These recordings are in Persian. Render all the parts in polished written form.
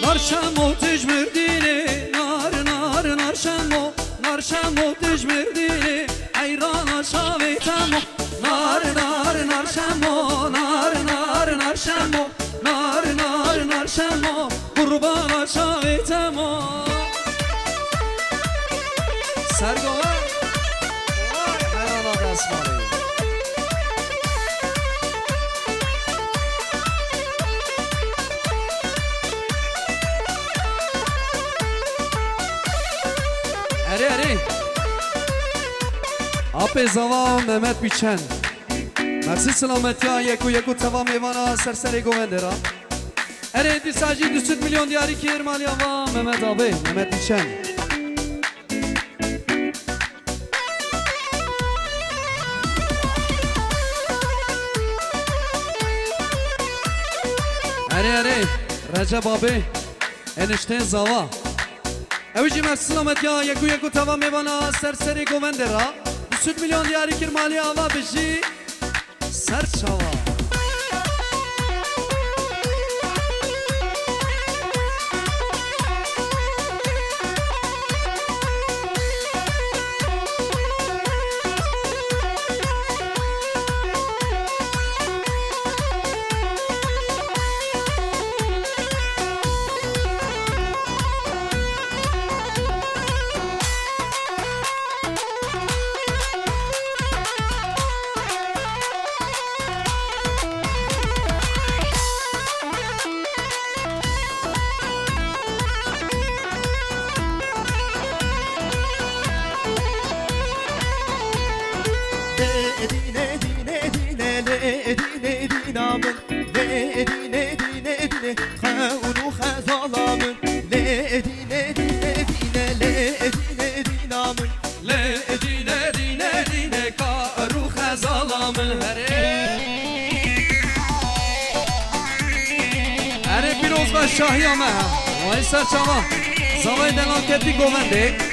نارشمو تجمردینه نارشمو تجمردینه ایران شاویتمو نارشمو قربان شاویتمو سرگوه حیرانات اسمانی اره آپ زوا مهمت بیچن مرسی سلامتی ها یکو توا میوانا سرسری گوونده را اره دی ساجی 200 میلیون دیاری که ارمالی آوا مهمت آبه مهمت بیچن اره رجب آبه انشتین زوا اوجی مرسی سلامتی ها یکو توا میوانا سرسری گوونده را 200 میلیون دیاری که ارمالی آوا بجی سر چاوا شاهی آمه وای سر چاوا زوای دلان کتی گوونده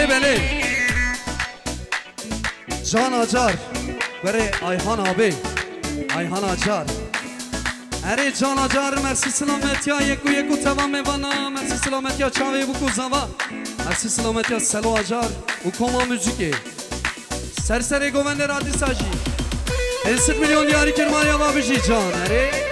بله جان آجار برای آیهان آبی آیهان آجار اره جان آجار مرسی سلامتی ها یکو توام میوانا مرسی سلامتی ها چاوی بکو زوا مرسی سلامتی ها سلو آجار و کما موزیکی سرسری گوونده رادی ساجی 50 میلیون دیاری کرمانی آبا بجی جان اره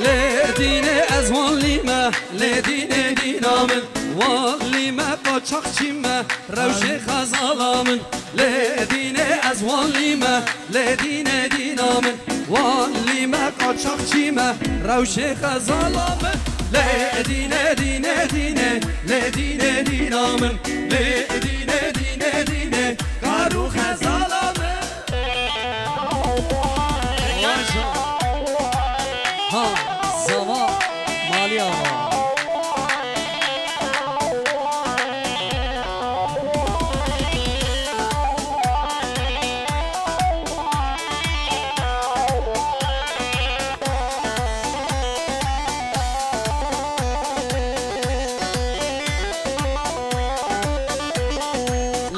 لدینه از والیمه لدینه دینامن والیمه قاچاقچیمه روش خزالامن لدینه از والیمه لدینه دینامن والیمه قاچاقچیمه روش خزالامن لدینه دینه دینه لدینه دینامن لدینه دینه دینه کارو خزالامن ها زوا مالی آقا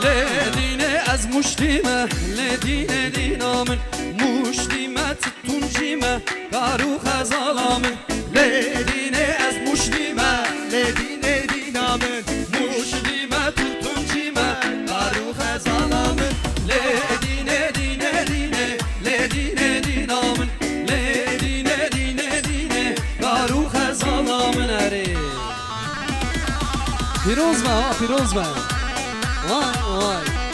لدینه از مشتیمه لدینه دینامن مشتیمه تونجیمه کارو خزالامن لدینه از مشتیمه لدینه دینامن مشتیمه تونجیمه کارو خزالامن لدینه دینه دینه لدینه دینامن لدینه دینه دینه کارو خزالامن اره پیروز با وای